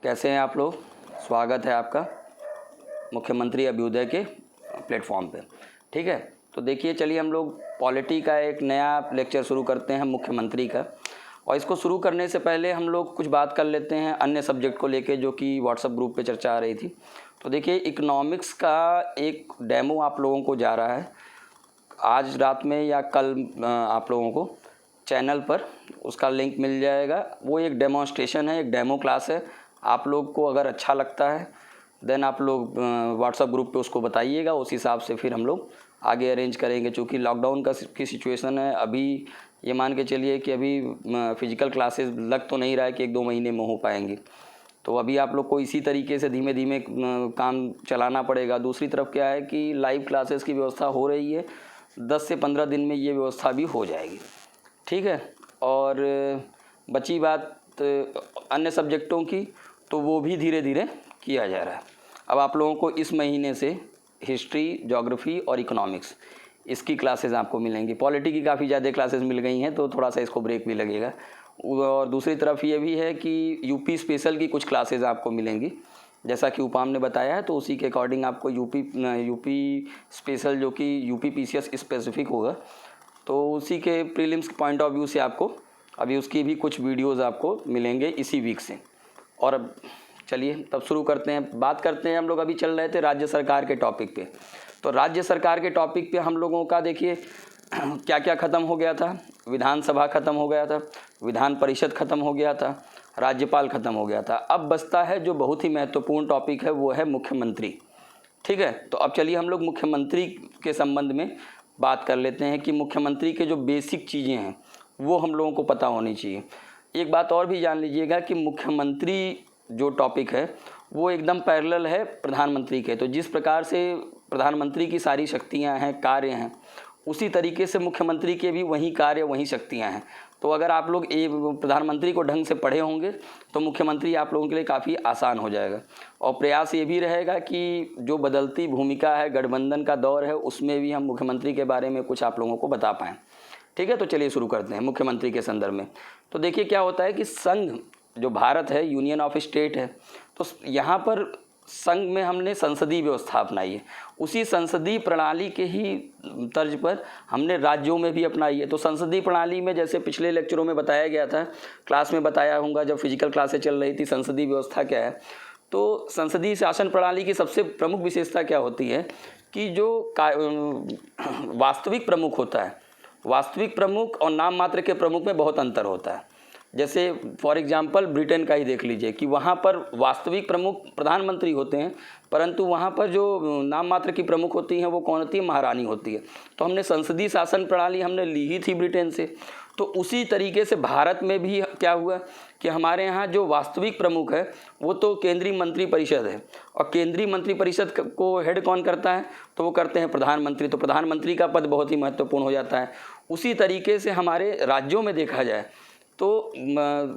कैसे हैं आप लोग। स्वागत है आपका मुख्यमंत्री अभ्युदय के प्लेटफॉर्म पे। ठीक है, तो देखिए चलिए हम लोग पॉलिटी का एक नया लेक्चर शुरू करते हैं मुख्यमंत्री का। और इसको शुरू करने से पहले हम लोग कुछ बात कर लेते हैं अन्य सब्जेक्ट को लेके जो कि व्हाट्सएप ग्रुप पे चर्चा आ रही थी। तो देखिए इकोनॉमिक्स का एक डेमो आप लोगों को जा रहा है आज रात में या कल, आप लोगों को चैनल पर उसका लिंक मिल जाएगा। वो एक डेमोन्स्ट्रेशन है, एक डेमो क्लास है। आप लोग को अगर अच्छा लगता है देन आप लोग व्हाट्सएप ग्रुप पे उसको बताइएगा, उस हिसाब से फिर हम लोग आगे अरेंज करेंगे। चूँकि लॉकडाउन की सिचुएशन है, अभी ये मान के चलिए कि अभी फिजिकल क्लासेस लग तो नहीं रहा है कि 1-2 महीने में हो पाएंगी। तो अभी आप लोग को इसी तरीके से धीमे धीमे काम चलाना पड़ेगा। दूसरी तरफ क्या है कि लाइव क्लासेस की व्यवस्था हो रही है, 10 से 15 दिन में ये व्यवस्था भी हो जाएगी। ठीक है, और बची बात अन्य सब्जेक्टों की, तो वो भी धीरे धीरे किया जा रहा है। अब आप लोगों को इस महीने से हिस्ट्री, ज्योग्राफी और इकोनॉमिक्स इसकी क्लासेस आपको मिलेंगी। पॉलिटी की काफ़ी ज़्यादा क्लासेस मिल गई हैं तो थोड़ा सा इसको ब्रेक भी लगेगा। और दूसरी तरफ ये भी है कि यूपी स्पेशल की कुछ क्लासेस आपको मिलेंगी, जैसा कि उपाम ने बताया है। तो उसी के अकॉर्डिंग आपको यूपी स्पेशल जो कि यूपी पीसीएस स्पेसिफिक होगा, तो उसी के प्रीलिम्स पॉइंट ऑफ व्यू से आपको अभी उसकी भी कुछ वीडियोस आपको मिलेंगे इसी वीक से। और अब चलिए तब शुरू करते हैं। बात करते हैं, हम लोग अभी चल रहे थे राज्य सरकार के टॉपिक पे। तो राज्य सरकार के टॉपिक पे हम लोगों का देखिए क्या क्या ख़त्म हो गया था। विधानसभा ख़त्म हो गया था, विधान परिषद ख़त्म हो गया था, राज्यपाल ख़त्म हो गया था। अब बचता है जो बहुत ही महत्वपूर्ण टॉपिक है, वो है मुख्यमंत्री। ठीक है, तो अब चलिए हम लोग मुख्यमंत्री के संबंध में बात कर लेते हैं कि मुख्यमंत्री के जो बेसिक चीज़ें हैं वो हम लोगों को पता होनी चाहिए। एक बात और भी जान लीजिएगा कि मुख्यमंत्री जो टॉपिक है वो एकदम पैरेलल है प्रधानमंत्री के। तो जिस प्रकार से प्रधानमंत्री की सारी शक्तियां हैं, कार्य हैं, उसी तरीके से मुख्यमंत्री के भी वही कार्य, वही शक्तियां हैं। तो अगर आप लोग प्रधानमंत्री को ढंग से पढ़े होंगे तो मुख्यमंत्री आप लोगों के लिए काफ़ी आसान हो जाएगा। और प्रयास ये भी रहेगा कि जो बदलती भूमिका है, गठबंधन का दौर है, उसमें भी हम मुख्यमंत्री के बारे में कुछ आप लोगों को बता पाएँ। ठीक है, तो चलिए शुरू करते हैं मुख्यमंत्री के संदर्भ में। तो देखिए क्या होता है कि संघ जो भारत है, यूनियन ऑफ स्टेट है, तो यहाँ पर संघ में हमने संसदीय व्यवस्था अपनाई है। उसी संसदीय प्रणाली के ही तर्ज पर हमने राज्यों में भी अपनाई है। तो संसदीय प्रणाली में जैसे पिछले लेक्चरों में बताया गया था, क्लास में बताया होगा जब फिजिकल क्लासें चल रही थी, संसदीय व्यवस्था क्या है। तो संसदीय शासन प्रणाली की सबसे प्रमुख विशेषता क्या होती है कि जो वास्तविक प्रमुख होता है, वास्तविक प्रमुख और नाम मात्र के प्रमुख में बहुत अंतर होता है। जैसे फॉर एग्जांपल ब्रिटेन का ही देख लीजिए कि वहाँ पर वास्तविक प्रमुख प्रधानमंत्री होते हैं, परंतु वहाँ पर जो नाम मात्र की प्रमुख होती हैं वो कौन होती है, महारानी होती है। तो हमने संसदीय शासन प्रणाली हमने ली ही थी ब्रिटेन से। तो उसी तरीके से भारत में भी क्या हुआ कि हमारे यहाँ जो वास्तविक प्रमुख है वो तो केंद्रीय मंत्रिपरिषद है। और केंद्रीय मंत्रिपरिषद को हेड कौन करता है, तो वो करते हैं प्रधानमंत्री। तो प्रधानमंत्री का पद बहुत ही महत्वपूर्ण हो जाता है। उसी तरीके से हमारे राज्यों में देखा जाए तो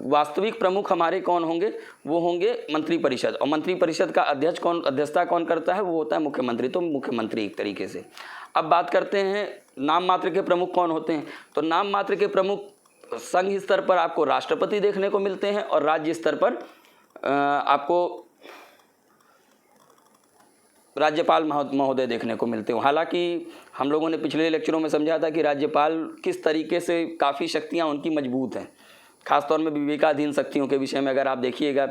वास्तविक प्रमुख हमारे कौन होंगे, वो होंगे मंत्रिपरिषद। और मंत्रिपरिषद का अध्यक्षता कौन करता है, वो होता है मुख्यमंत्री। तो मुख्यमंत्री एक तरीके से। अब बात करते हैं नाम मात्र के प्रमुख कौन होते हैं। तो नाम मात्र के प्रमुख संघ स्तर पर आपको राष्ट्रपति देखने को मिलते हैं और राज्य स्तर पर आपको राज्यपाल महोदय देखने को मिलते हो। हालांकि हम लोगों ने पिछले लेक्चरों में समझा था कि राज्यपाल किस तरीके से काफ़ी शक्तियां उनकी मजबूत हैं, खासतौर में विवेकाधीन शक्तियों के विषय में। अगर आप देखिएगा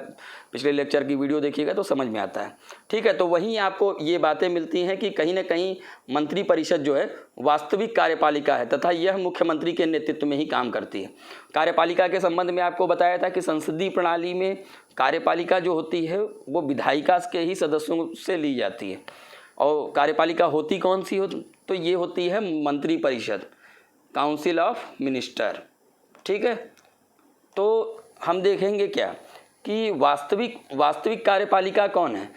पिछले लेक्चर की वीडियो देखिएगा तो समझ में आता है। ठीक है, तो वहीं आपको ये बातें मिलती हैं कि कहीं ना कहीं मंत्रिपरिषद जो है वास्तविक कार्यपालिका है तथा यह मुख्यमंत्री के नेतृत्व में ही काम करती है। कार्यपालिका के संबंध में आपको बताया था कि संसदीय प्रणाली में कार्यपालिका जो होती है वो विधायिका के ही सदस्यों से ली जाती है। और कार्यपालिका होती कौन सी हो, तो ये होती है मंत्रिपरिषद, काउंसिल ऑफ मिनिस्टर। ठीक है, तो हम देखेंगे क्या कि वास्तविक कार्यपालिका कौन है,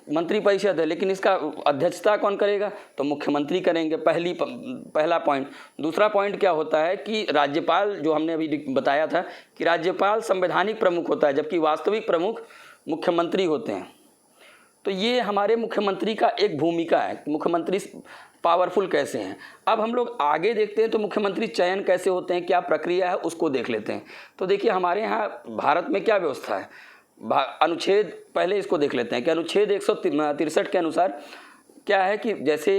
मंत्रिपरिषद है, लेकिन इसका अध्यक्षता कौन करेगा, तो मुख्यमंत्री करेंगे। पहला पॉइंट। दूसरा पॉइंट क्या होता है कि राज्यपाल, जो हमने अभी बताया था कि राज्यपाल संवैधानिक प्रमुख होता है जबकि वास्तविक प्रमुख मुख्यमंत्री होते हैं। तो ये हमारे मुख्यमंत्री का एक भूमिका है, मुख्यमंत्री पावरफुल कैसे हैं। अब हम लोग आगे देखते हैं तो मुख्यमंत्री चयन कैसे होते हैं, क्या प्रक्रिया है, उसको देख लेते हैं। तो देखिए हमारे यहाँ भारत में क्या व्यवस्था है, अनुच्छेद पहले इसको देख लेते हैं कि अनुच्छेद 163 के अनुसार क्या है कि जैसे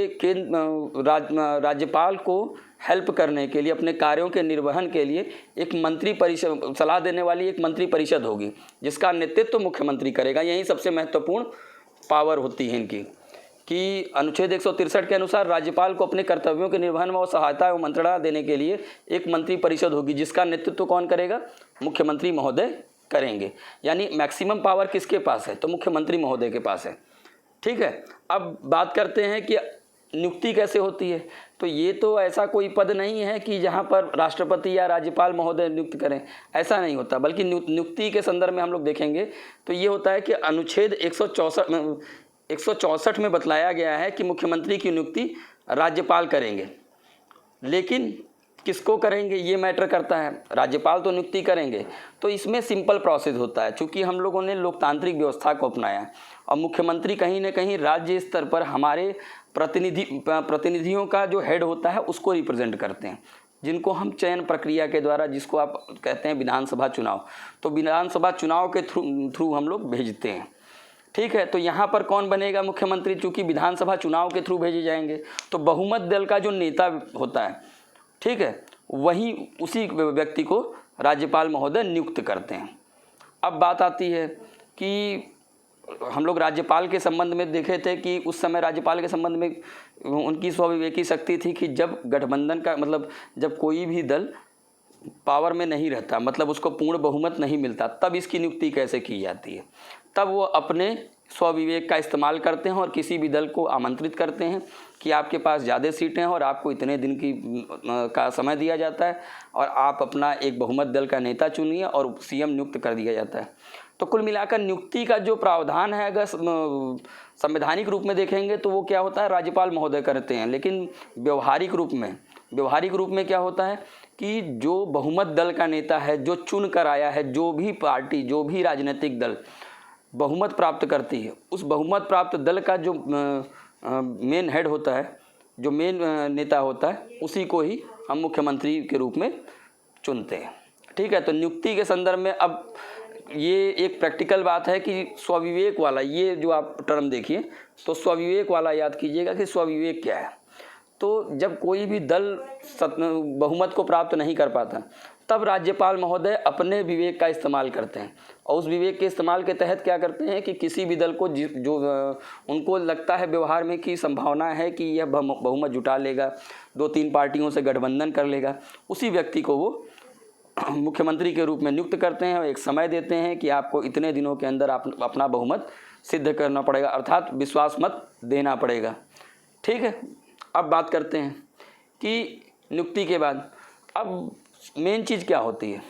राज्यपाल को हेल्प करने के लिए, अपने कार्यों के निर्वहन के लिए एक मंत्री परिषद, सलाह देने वाली एक मंत्री परिषद होगी जिसका नेतृत्व मुख्यमंत्री करेगा। यही सबसे महत्वपूर्ण पावर होती है इनकी कि अनुच्छेद 163 के अनुसार राज्यपाल को अपने कर्तव्यों के निर्वहन में और सहायता एवं मंत्रणा देने के लिए एक मंत्री परिषद होगी जिसका नेतृत्व कौन करेगा? मुख्यमंत्री महोदय करेंगे। यानी मैक्सिमम पावर किसके पास है? तो मुख्यमंत्री महोदय के पास है। ठीक है, अब बात करते हैं कि नियुक्ति कैसे होती है। तो ये तो ऐसा कोई पद नहीं है कि जहाँ पर राष्ट्रपति या राज्यपाल महोदय नियुक्त करें, ऐसा नहीं होता, बल्कि नियुक्ति के संदर्भ में हम लोग देखेंगे तो ये होता है कि अनुच्छेद 164 में बतलाया गया है कि मुख्यमंत्री की नियुक्ति राज्यपाल करेंगे। लेकिन किसको करेंगे ये मैटर करता है। राज्यपाल तो नियुक्ति करेंगे, तो इसमें सिंपल प्रोसेस होता है। चूँकि हम लोगों ने लोकतांत्रिक व्यवस्था को अपनाया है और मुख्यमंत्री कहीं ना कहीं राज्य स्तर पर हमारे प्रतिनिधियों का जो हेड होता है उसको रिप्रेजेंट करते हैं, जिनको हम चयन प्रक्रिया के द्वारा, जिसको आप कहते हैं विधानसभा चुनाव, तो विधानसभा चुनाव के थ्रू हम लोग भेजते हैं। ठीक है, तो यहाँ पर कौन बनेगा मुख्यमंत्री? चूँकि विधानसभा चुनाव के थ्रू भेजे जाएंगे तो बहुमत दल का जो नेता होता है, ठीक है, वही उसी व्यक्ति को राज्यपाल महोदय नियुक्त करते हैं। अब बात आती है कि हम लोग राज्यपाल के संबंध में देखे थे कि उस समय राज्यपाल के संबंध में उनकी स्वाविवेकी शक्ति थी कि जब गठबंधन का मतलब जब कोई भी दल पावर में नहीं रहता, मतलब उसको पूर्ण बहुमत नहीं मिलता, तब इसकी नियुक्ति कैसे की जाती है। तब वो अपने स्वविवेक का इस्तेमाल करते हैं और किसी भी दल को आमंत्रित करते हैं कि आपके पास ज़्यादा सीटें हैं और आपको इतने दिन का समय दिया जाता है और आप अपना एक बहुमत दल का नेता चुनिए और सीएम नियुक्त कर दिया जाता है। तो कुल मिलाकर नियुक्ति का जो प्रावधान है अगर संवैधानिक रूप में देखेंगे तो वो क्या होता है? राज्यपाल महोदय करते हैं। लेकिन व्यवहारिक रूप में क्या होता है कि जो बहुमत दल का नेता है, जो चुन कर आया है, जो भी पार्टी, जो भी राजनीतिक दल बहुमत प्राप्त करती है, उस बहुमत प्राप्त दल का जो मेन हेड होता है, जो मेन नेता होता है, उसी को ही हम मुख्यमंत्री के रूप में चुनते हैं। ठीक है, तो नियुक्ति के संदर्भ में अब ये एक प्रैक्टिकल बात है कि स्वविवेक वाला, ये जो आप टर्म देखिए तो स्वविवेक वाला याद कीजिएगा कि स्वविवेक क्या है। तो जब कोई भी दल बहुमत को प्राप्त नहीं कर पाता तब राज्यपाल महोदय अपने विवेक का इस्तेमाल करते हैं और उस विवेक के इस्तेमाल के तहत क्या करते हैं कि किसी भी दल को जो उनको लगता है व्यवहार में कि संभावना है कि यह बहुमत जुटा लेगा, 2-3 पार्टियों से गठबंधन कर लेगा, उसी व्यक्ति को वो मुख्यमंत्री के रूप में नियुक्त करते हैं और एक समय देते हैं कि आपको इतने दिनों के अंदर अपना बहुमत सिद्ध करना पड़ेगा, अर्थात विश्वास मत देना पड़ेगा। ठीक है, अब बात करते हैं कि नियुक्ति के बाद अब मेन चीज़ क्या होती है।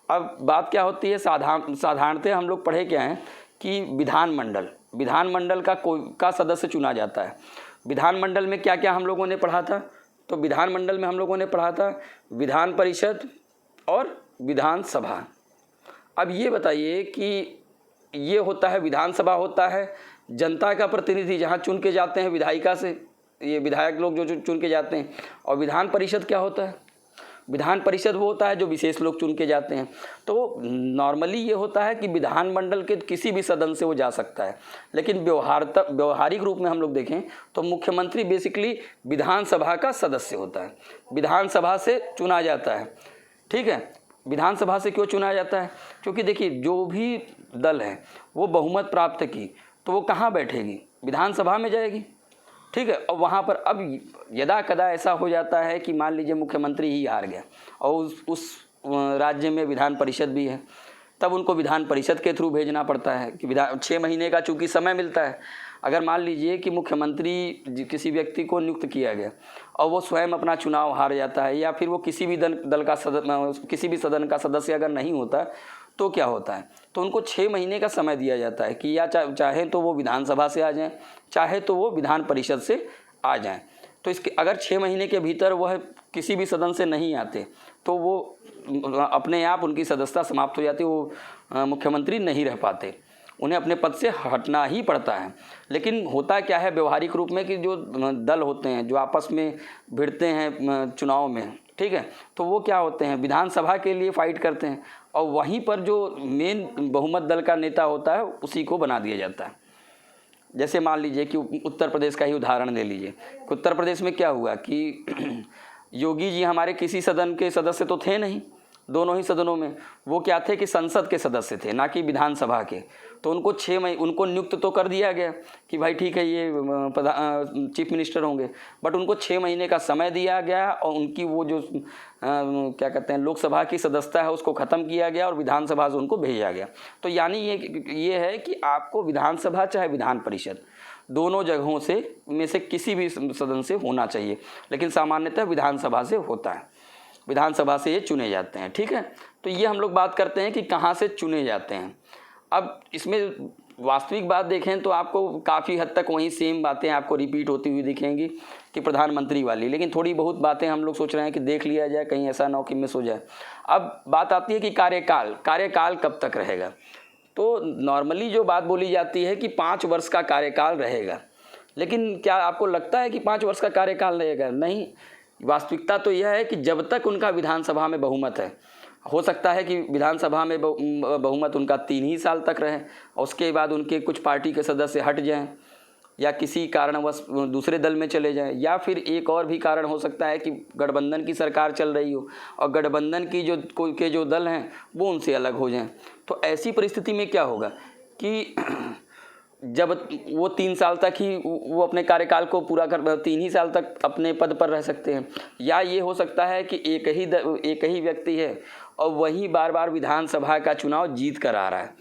अब बात क्या होती है, साधारणतः हम लोग पढ़े क्या हैं कि विधानमंडल का सदस्य चुना जाता है। विधानमंडल में क्या क्या हम लोगों ने पढ़ा था? तो विधानमंडल में हम लोगों ने पढ़ा था विधान परिषद और विधानसभा। अब ये बताइए कि ये होता है, विधानसभा होता है जनता का प्रतिनिधि जहाँ चुन के जाते हैं विधायिका से, ये विधायक लोग जो चुन के जाते हैं, और विधान परिषद क्या होता है? विधान परिषद वो होता है जो विशेष लोग चुन के जाते हैं। तो नॉर्मली ये होता है कि विधानमंडल के किसी भी सदन से वो जा सकता है, लेकिन व्यवहारिक रूप में हम लोग देखें तो मुख्यमंत्री बेसिकली विधानसभा का सदस्य होता है, विधानसभा से चुना जाता है। ठीक है, विधानसभा से क्यों चुना जाता है? क्योंकि देखिए जो भी दल है वो बहुमत प्राप्त की तो वो कहाँ बैठेगी? विधानसभा में जाएगी। ठीक है, और वहाँ पर अब यदा कदा ऐसा हो जाता है कि मान लीजिए मुख्यमंत्री ही हार गया और उस राज्य में विधान परिषद भी है, तब उनको विधान परिषद के थ्रू भेजना पड़ता है कि 6 महीने का चूँकि समय मिलता है। अगर मान लीजिए कि मुख्यमंत्री किसी व्यक्ति को नियुक्त किया गया और वो स्वयं अपना चुनाव हार जाता है या फिर वो किसी भी सदन का सदस्य अगर नहीं होता तो क्या होता है? तो उनको 6 महीने का समय दिया जाता है कि या चाहे तो वो विधानसभा से आ जाएं, चाहे तो वो विधान परिषद से आ जाएं। तो इसके अगर 6 महीने के भीतर वह किसी भी सदन से नहीं आते तो वो अपने आप उनकी सदस्यता समाप्त हो जाती, वो मुख्यमंत्री नहीं रह पाते, उन्हें अपने पद से हटना ही पड़ता है। लेकिन होता क्या है व्यवहारिक रूप में कि जो दल होते हैं जो आपस में भिड़ते हैं चुनाव में, ठीक है, तो वो क्या होते हैं विधानसभा के लिए फाइट करते हैं और वहीं पर जो मेन बहुमत दल का नेता होता है उसी को बना दिया जाता है। जैसे मान लीजिए कि उत्तर प्रदेश का ही उदाहरण ले लीजिए। उत्तर प्रदेश में क्या हुआ कि योगी जी हमारे किसी सदन के सदस्य तो थे नहीं, दोनों ही सदनों में वो क्या थे कि संसद के सदस्य थे, ना कि विधानसभा के। तो उनको 6 महीने उनको नियुक्त तो कर दिया गया कि भाई ठीक है ये चीफ मिनिस्टर होंगे, बट उनको 6 महीने का समय दिया गया और उनकी वो जो क्या कहते हैं लोकसभा की सदस्यता है उसको ख़त्म किया गया और विधानसभा से उनको भेजा गया। तो यानी ये है कि आपको विधानसभा चाहे विधान परिषद दोनों जगहों से किसी भी सदन से होना चाहिए, लेकिन सामान्यतः विधानसभा से होता है, विधानसभा से ये चुने जाते हैं। ठीक है, तो ये हम लोग बात करते हैं कि कहाँ से चुने जाते हैं। अब इसमें वास्तविक बात देखें तो आपको काफ़ी हद तक वही सेम बातें आपको रिपीट होती हुई दिखेंगी कि प्रधानमंत्री वाली, लेकिन थोड़ी बहुत बातें हम लोग सोच रहे हैं कि देख लिया जाए, कहीं ऐसा ना हो कि मिस हो जाए। अब बात आती है कि कार्यकाल कब तक रहेगा। तो नॉर्मली जो बात बोली जाती है कि 5 वर्ष का कार्यकाल रहेगा, लेकिन क्या आपको लगता है कि 5 वर्ष का कार्यकाल रहेगा? नहीं, वास्तविकता तो यह है कि जब तक उनका विधानसभा में बहुमत है, हो सकता है कि विधानसभा में बहुमत उनका 3 ही साल तक रहे, उसके बाद उनके कुछ पार्टी के सदस्य हट जाएं या किसी कारणवश दूसरे दल में चले जाएं, या फिर एक और भी कारण हो सकता है कि गठबंधन की सरकार चल रही हो और गठबंधन की जो दल हैं वो उनसे अलग हो जाएं। तो ऐसी परिस्थिति में क्या होगा कि जब वो 3 साल तक ही वो अपने कार्यकाल को पूरा कर 3 ही साल तक अपने पद पर रह सकते हैं, या ये हो सकता है कि एक ही व्यक्ति है और वही बार बार विधानसभा का चुनाव जीत कर आ रहा है।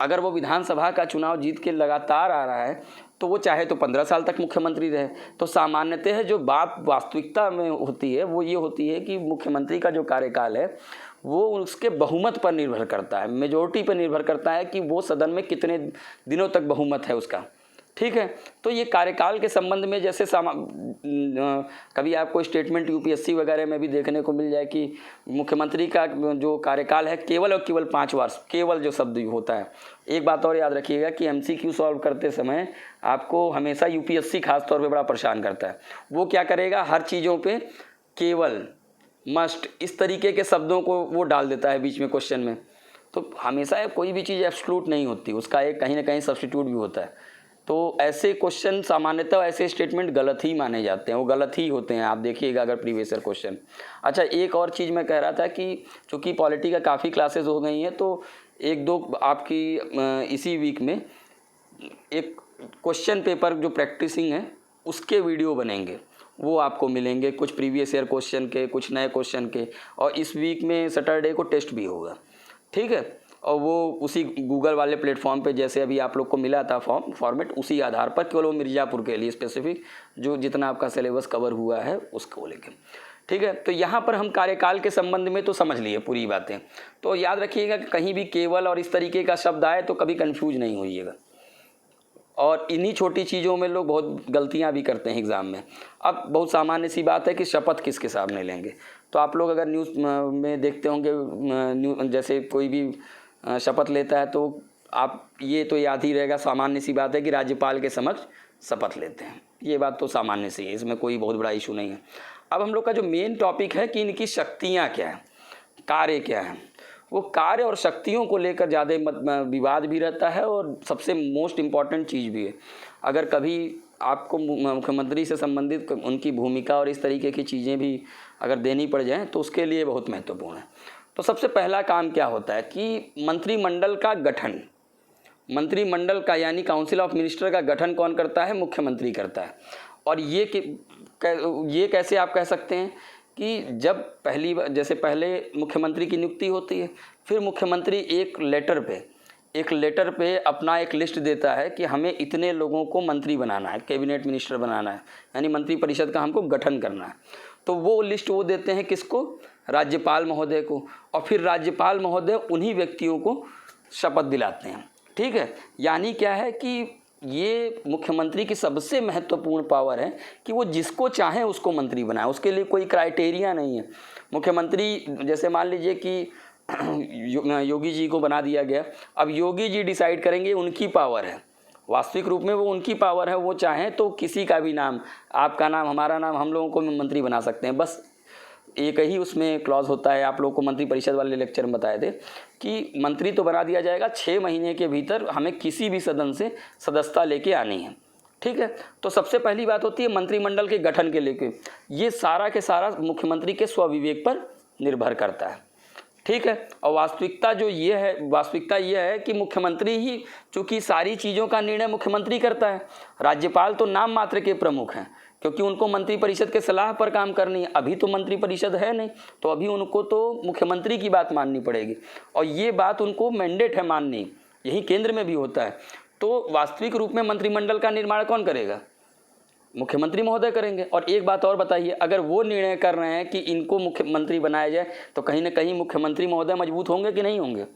अगर वो विधानसभा का चुनाव जीत के लगातार आ रहा है तो वो चाहे तो 15 साल तक मुख्यमंत्री रहे। तो सामान्यतः जो बात वास्तविकता में होती है वो ये होती है कि मुख्यमंत्री का जो कार्यकाल है वो उसके बहुमत पर निर्भर करता है, मेजॉरिटी पर निर्भर करता है कि वो सदन में कितने दिनों तक बहुमत है उसका। ठीक है, तो ये कार्यकाल के संबंध में जैसे कभी आपको स्टेटमेंट यूपीएससी वगैरह में भी देखने को मिल जाए कि मुख्यमंत्री का जो कार्यकाल है केवल और केवल 5 वर्ष, केवल जो शब्द होता है। एक बात और याद रखिएगा कि एमसीक्यू सॉल्व करते समय आपको हमेशा यूपीएससी खासतौर पर बड़ा परेशान करता है। वो क्या करेगा, हर चीज़ों पर केवल, मस्ट, इस तरीके के शब्दों को वो डाल देता है बीच में क्वेश्चन में। तो हमेशा कोई भी चीज़ एब्सोल्यूट नहीं होती, उसका एक कहीं ना कहीं सब्स्टिट्यूट भी होता है। तो ऐसे क्वेश्चन सामान्यतः ऐसे स्टेटमेंट गलत ही माने जाते हैं, वो गलत ही होते हैं। आप देखिएगा अगर प्रीवियस ईयर क्वेश्चन। अच्छा, एक और चीज़ मैं कह रहा था कि चूँकि पॉलिटी का काफ़ी क्लासेस हो गई हैं तो 1-2 आपकी इसी वीक में एक क्वेश्चन पेपर जो प्रैक्टिसिंग है उसके वीडियो बनेंगे, वो आपको मिलेंगे, कुछ प्रीवियस ईयर क्वेश्चन के, कुछ नए क्वेश्चन के। और इस वीक में सैटरडे को टेस्ट भी होगा। ठीक है, और वो उसी गूगल वाले प्लेटफॉर्म पे जैसे अभी आप लोग को मिला था फॉर्मेट, उसी आधार पर केवल वो मिर्ज़ापुर के लिए स्पेसिफिक जो जितना आपका सिलेबस कवर हुआ है उसको लेकर। ठीक है, तो यहाँ पर हम कार्यकाल के संबंध में तो समझ लिए पूरी बातें। तो याद रखिएगा कि कहीं भी केवल और इस तरीके का शब्द आए तो कभी कन्फ्यूज नहीं होइएगा। और इन्हीं छोटी चीज़ों में लोग बहुत गलतियां भी करते हैं एग्ज़ाम में। अब बहुत सामान्य सी बात है कि शपथ किसके सामने लेंगे। तो आप लोग अगर न्यूज़ में देखते होंगे, जैसे कोई भी शपथ लेता है तो आप ये तो याद ही रहेगा, सामान्य सी बात है कि राज्यपाल के समक्ष शपथ लेते हैं। ये बात तो सामान्य सी है, इसमें कोई बहुत बड़ा इशू नहीं है। अब हम लोग का जो मेन टॉपिक है कि इनकी शक्तियाँ क्या हैं, कार्य क्या हैं, वो कार्य और शक्तियों को लेकर ज़्यादा विवाद भी रहता है और सबसे मोस्ट इम्पॉर्टेंट चीज़ भी है। अगर कभी आपको मुख्यमंत्री से संबंधित उनकी भूमिका और इस तरीके की चीज़ें भी अगर देनी पड़ जाएँ तो उसके लिए बहुत महत्वपूर्ण है। तो सबसे पहला काम क्या होता है कि मंत्रिमंडल का गठन, मंत्रिमंडल का यानी काउंसिल ऑफ मिनिस्टर का गठन कौन करता है? मुख्यमंत्री करता है। और ये कैसे आप कह सकते हैं कि जब जैसे पहले मुख्यमंत्री की नियुक्ति होती है, फिर मुख्यमंत्री एक लेटर पे अपना एक लिस्ट देता है कि हमें इतने लोगों को मंत्री बनाना है, कैबिनेट मिनिस्टर बनाना है, यानी मंत्री परिषद का हमको गठन करना है। तो वो लिस्ट वो देते हैं किसको? राज्यपाल महोदय को। और फिर राज्यपाल महोदय उन्हीं व्यक्तियों को शपथ दिलाते हैं। ठीक है, यानी क्या है कि ये मुख्यमंत्री की सबसे महत्वपूर्ण पावर है कि वो जिसको चाहे उसको मंत्री बनाए, उसके लिए कोई क्राइटेरिया नहीं है। मुख्यमंत्री जैसे मान लीजिए कि योगी जी को बना दिया गया, अब योगी जी डिसाइड करेंगे, उनकी पावर है, वास्तविक रूप में वो उनकी पावर है। वो चाहें तो किसी का भी नाम, आपका नाम, हमारा नाम, हम लोगों को मंत्री बना सकते हैं। बस एक ही उसमें क्लॉज होता है, आप लोगों को मंत्रिपरिषद वाले लेक्चर में बताए थे कि मंत्री तो बना दिया जाएगा, 6 महीने के भीतर हमें किसी भी सदन से सदस्यता लेके आनी है। ठीक है, तो सबसे पहली बात होती है मंत्रिमंडल के गठन के लेके, ये सारा के सारा मुख्यमंत्री के स्वविवेक पर निर्भर करता है। ठीक है, और वास्तविकता ये है कि मुख्यमंत्री ही चूँकि सारी चीज़ों का निर्णय मुख्यमंत्री करता है, राज्यपाल तो नाम मात्र के प्रमुख हैं, क्योंकि उनको मंत्रिपरिषद के सलाह पर काम करनी है। अभी तो मंत्रिपरिषद है नहीं, तो अभी उनको तो मुख्यमंत्री की बात माननी पड़ेगी, और ये बात उनको मैंडेट है माननी, यही केंद्र में भी होता है। तो वास्तविक रूप में मंत्रिमंडल का निर्माण कौन करेगा? मुख्यमंत्री महोदय करेंगे। और एक बात और बताइए, अगर वो निर्णय कर रहे हैं कि इनको मुख्यमंत्री बनाया जाए, तो कहीं ना कहीं मुख्यमंत्री महोदय मजबूत होंगे कि नहीं होंगे?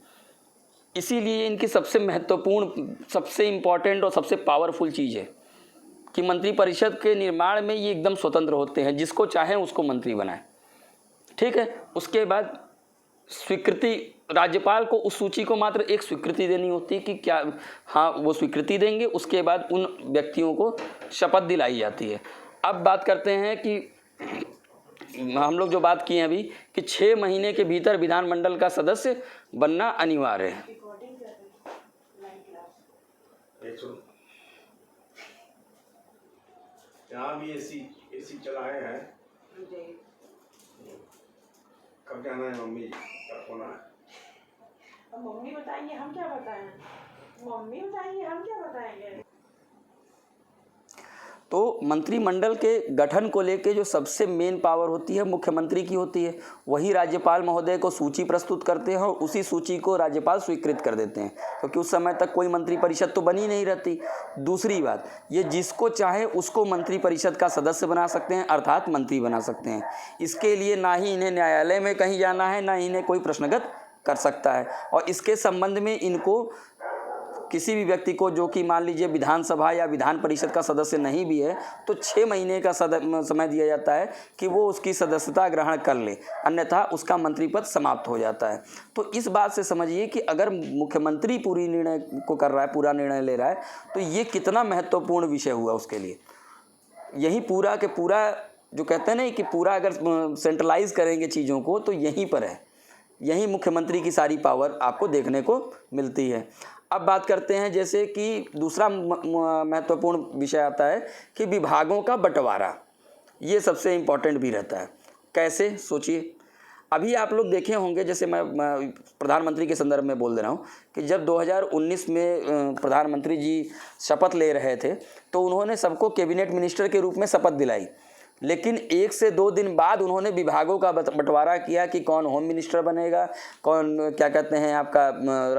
इसीलिए इनकी सबसे महत्वपूर्ण, सबसे इम्पॉर्टेंट और सबसे पावरफुल चीज़ है कि मंत्रिपरिषद के निर्माण में ये एकदम स्वतंत्र होते हैं, जिसको चाहें उसको मंत्री बनाएं। ठीक है, उसके बाद स्वीकृति, राज्यपाल को उस सूची को मात्र एक स्वीकृति देनी होती है कि क्या हाँ वो स्वीकृति देंगे, उसके बाद उन व्यक्तियों को शपथ दिलाई जाती है। अब बात करते हैं कि हम लोग जो बात किए अभी कि 6 महीने के भीतर विधानमंडल का सदस्य बनना अनिवार्य है। यहाँ भी एसी चलाए हैं। कब जाना है मम्मी? कब होना है? मम्मी बताएंगे, हम क्या बताएं? मम्मी बताएंगे, हम क्या बताएंगे? तो मंत्रिमंडल के गठन को लेके जो सबसे मेन पावर होती है मुख्यमंत्री की होती है। वही राज्यपाल महोदय को सूची प्रस्तुत करते हैं और उसी सूची को राज्यपाल स्वीकृत कर देते हैं, क्योंकि उस समय तक कोई मंत्रिपरिषद तो बनी नहीं रहती। दूसरी बात, ये जिसको चाहे उसको मंत्रिपरिषद का सदस्य बना सकते हैं, अर्थात मंत्री बना सकते हैं। इसके लिए ना ही इन्हें न्यायालय में कहीं जाना है, ना इन्हें कोई प्रश्नगत कर सकता है। और इसके संबंध में इनको किसी भी व्यक्ति को, जो कि मान लीजिए विधानसभा या विधान परिषद का सदस्य नहीं भी है, तो 6 महीने का समय दिया जाता है कि वो उसकी सदस्यता ग्रहण कर ले, अन्यथा उसका मंत्री पद समाप्त हो जाता है। तो इस बात से समझिए कि अगर मुख्यमंत्री पूरी निर्णय को कर रहा है, पूरा निर्णय ले रहा है, तो ये कितना महत्वपूर्ण विषय हुआ उसके लिए। यही पूरा के पूरा जो कहते हैं ना कि पूरा अगर सेंट्रलाइज करेंगे चीज़ों को, तो यहीं पर है, यही मुख्यमंत्री की सारी पावर आपको देखने को मिलती है। अब बात करते हैं जैसे कि दूसरा महत्वपूर्ण विषय आता है कि विभागों का बंटवारा। ये सबसे इम्पॉर्टेंट भी रहता है। कैसे, सोचिए। अभी आप लोग देखे होंगे, जैसे मैं प्रधानमंत्री के संदर्भ में बोल दे रहा हूँ कि जब 2019 में प्रधानमंत्री जी शपथ ले रहे थे, तो उन्होंने सबको कैबिनेट मिनिस्टर के रूप में शपथ दिलाई, लेकिन 1 से 2 दिन बाद उन्होंने विभागों का बंटवारा किया कि कौन होम मिनिस्टर बनेगा, कौन क्या कहते हैं आपका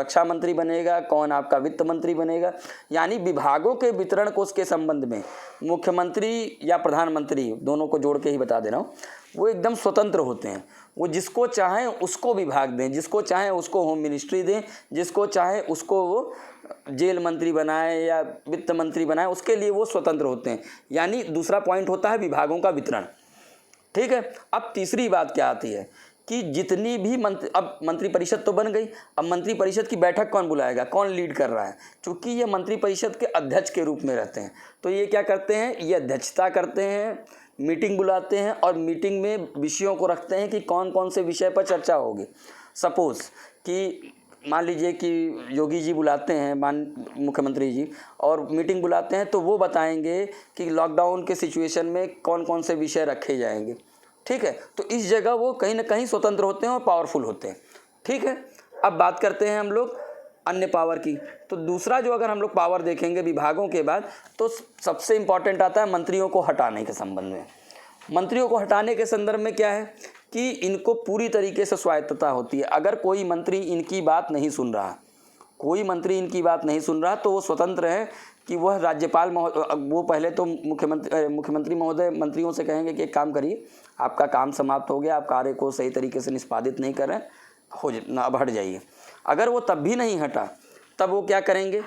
रक्षा मंत्री बनेगा, कौन आपका वित्त मंत्री बनेगा। यानी विभागों के वितरण को उसके संबंध में मुख्यमंत्री या प्रधानमंत्री, दोनों को जोड़ के ही बता दे रहा हूँ, वो एकदम स्वतंत्र होते हैं। वो जिसको चाहें उसको विभाग दें, जिसको चाहें उसको होम मिनिस्ट्री दें, जिसको चाहे उसको वो जेल मंत्री बनाए या वित्त मंत्री बनाए, उसके लिए वो स्वतंत्र होते हैं। यानी दूसरा पॉइंट होता है विभागों का वितरण। ठीक है, अब तीसरी बात क्या आती है कि जितनी भी अब मंत्रिपरिषद तो बन गई, अब मंत्रिपरिषद की बैठक कौन बुलाएगा, कौन लीड कर रहा है? चूँकि ये मंत्रिपरिषद के अध्यक्ष के रूप में रहते हैं, तो ये क्या करते हैं, ये अध्यक्षता करते हैं, मीटिंग बुलाते हैं और मीटिंग में विषयों को रखते हैं कि कौन कौन से विषय पर चर्चा होगी। सपोज़ कि मान लीजिए कि योगी जी बुलाते हैं, मुख्यमंत्री जी, और मीटिंग बुलाते हैं, तो वो बताएंगे कि लॉकडाउन के सिचुएशन में कौन कौन से विषय रखे जाएंगे। ठीक है, तो इस जगह वो कहीं ना कहीं स्वतंत्र होते हैं और पावरफुल होते हैं। ठीक है, अब बात करते हैं हम लोग अन्य पावर की। तो दूसरा जो अगर हम लोग पावर देखेंगे विभागों के बाद, तो सबसे इम्पॉर्टेंट आता है मंत्रियों को हटाने के संबंध में। मंत्रियों को हटाने के संदर्भ में क्या है कि इनको पूरी तरीके से स्वायत्तता होती है। अगर कोई मंत्री इनकी बात नहीं सुन रहा, तो वो स्वतंत्र है कि वह राज्यपाल वो पहले तो मुख्यमंत्री महोदय मंत्रियों से कहेंगे कि एक काम करिए, आपका काम समाप्त हो गया, आप कार्य को सही तरीके से निष्पादित नहीं कर रहे, अब हट जाइए। अगर वो तब भी नहीं हटा, तब वो क्या करेंगे,